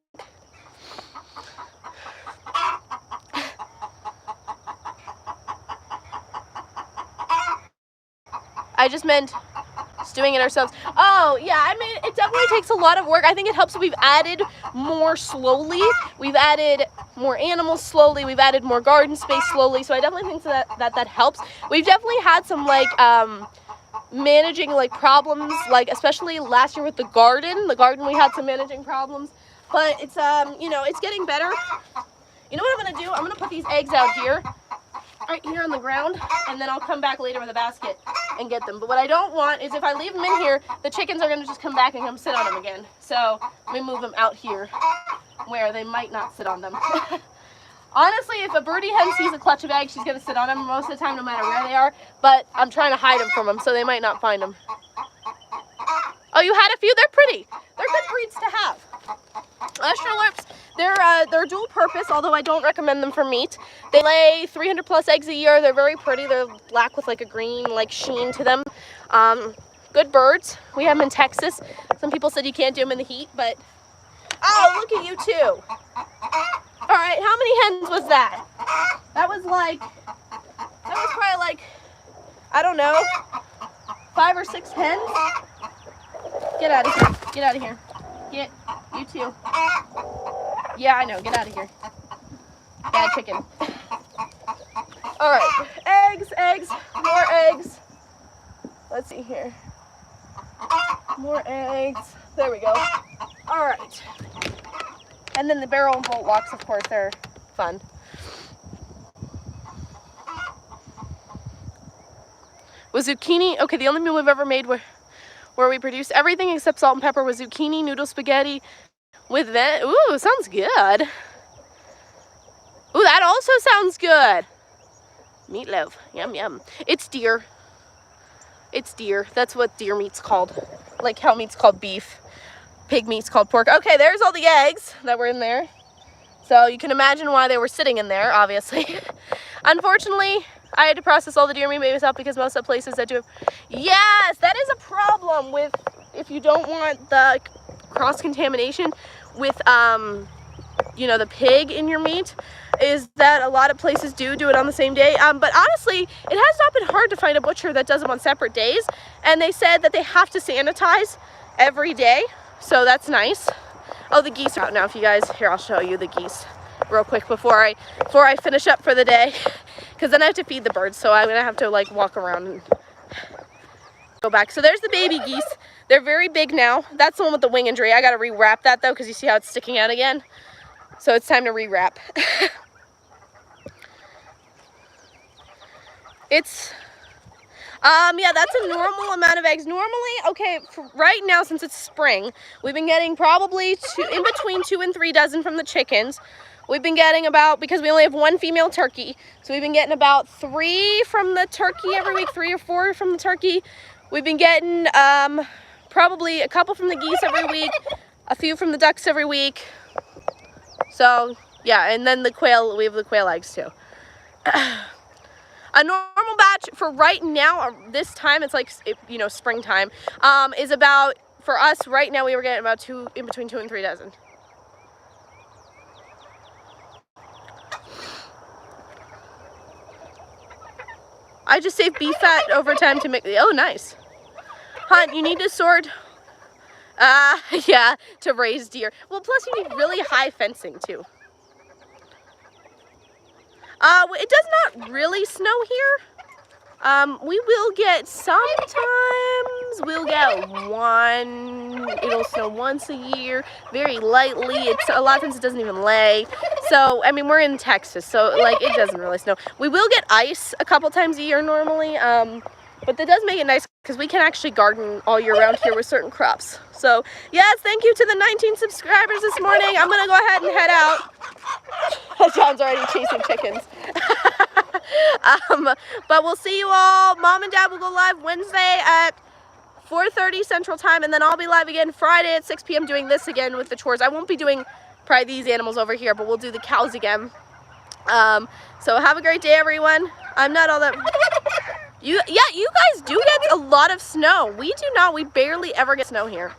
I just meant just doing it ourselves. Oh, yeah, I mean, it definitely takes a lot of work. I think it helps that we've added more slowly. We've added more animals slowly. We've added more garden space slowly. So I definitely think that helps. We've definitely had some, like, managing, like, problems, like, especially last year with the garden. The garden, we had some managing problems. But it's, you know, it's getting better. You know what I'm going to do? I'm going to put these eggs out here, right here on the ground, and then I'll come back later with a basket and get them. But what I don't want is if I leave them in here, the chickens are going to just come back and come sit on them again. So let me move them out here where they might not sit on them. Honestly, if a birdie hen sees a clutch of eggs, she's going to sit on them most of the time, no matter where they are. But I'm trying to hide them from them, so they might not find them. Oh, you had a few? They're pretty. They're good breeds to have. Australorps, they're dual purpose, although I don't recommend them for meat. They lay 300 plus eggs a year. They're very pretty. They're black with like a green like sheen to them. Good birds. We have them in Texas. Some people said you can't do them in the heat, but oh, look at you too. All right, how many hens was that? That was probably like, I don't know, 5 or 6 hens. Get out of here. Get out of here. Get, you too. Yeah, I know. Get out of here. Bad chicken. All right. Eggs, eggs, more eggs. Let's see here. More eggs. There we go. All right. And then the barrel and bolt walks, of course, they're fun. Was zucchini, okay, the only meal we've ever made where we produced everything except salt and pepper was zucchini, noodle spaghetti with that. Ooh, sounds good. Ooh, that also sounds good. Meatloaf, yum, yum. It's deer. It's deer. That's what deer meat's called. Like cow meat's called beef. Pig meat's called pork. Okay, there's all the eggs that were in there. So you can imagine why they were sitting in there, obviously. Unfortunately, I had to process all the deer meat myself because most of the places that do it. Yes, that is a problem with, if you don't want the cross-contamination with, you know, the pig in your meat, is that a lot of places do it on the same day. But honestly, it has not been hard to find a butcher that does them on separate days. And they said that they have to sanitize every day. So that's nice. Oh, the geese are out now. If you guys, here, I'll show you the geese real quick before I finish up for the day, because then I have to feed the birds. So I'm gonna have to like walk around and go back. So there's the baby geese. They're very big now. That's the one with the wing injury. I gotta rewrap that though, because you see how it's sticking out again. So it's time to rewrap. It's yeah, that's a normal amount of eggs. Normally, okay, for right now, since it's spring, we've been getting probably in between 2 and 3 dozen from the chickens. We've been getting about, because we only have 1 female turkey, so we've been getting about 3 from the turkey every week, 3 or 4 from the turkey. We've been getting probably a couple from the geese every week, a few from the ducks every week. So yeah, and then the quail, we have the quail eggs too. A normal batch for right now, this time, it's like, you know, springtime, is about, for us right now, we were getting about in between 2 and 3 dozen. I just saved beef fat over time to make, oh, nice. Hunt, you need to sort, yeah, to raise deer. Well, plus you need really high fencing too. It does not really snow here. We will get sometimes, we'll get it'll snow once a year, very lightly. It's a lot of times it doesn't even lay. So, I mean, we're in Texas, so like it doesn't really snow. We will get ice a couple times a year normally, but that does make it nice because we can actually garden all year round here with certain crops. So, yes, thank you to the 19 subscribers this morning. I'm going to go ahead and head out. John's already chasing chickens. But we'll see you all. Mom and Dad will go live Wednesday at 4:30 Central Time, and then I'll be live again Friday at 6 p.m. doing this again with the chores. I won't be doing probably these animals over here, but we'll do the cows again. So have a great day, everyone. I'm not all that... you guys do get a lot of snow. We do not. We barely ever get snow here.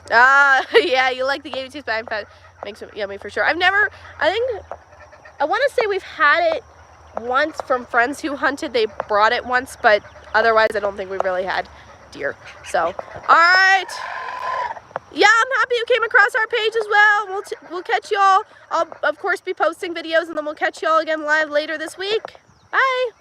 Yeah, you like the gamey cheese bag fat. Makes it yummy for sure. I want to say we've had it once from friends who hunted. They brought it once, but otherwise I don't think we really had deer. So, all right. Yeah, I'm happy you came across our page as well. We'll catch y'all. I'll, of course, be posting videos, and then we'll catch y'all again live later this week. Bye.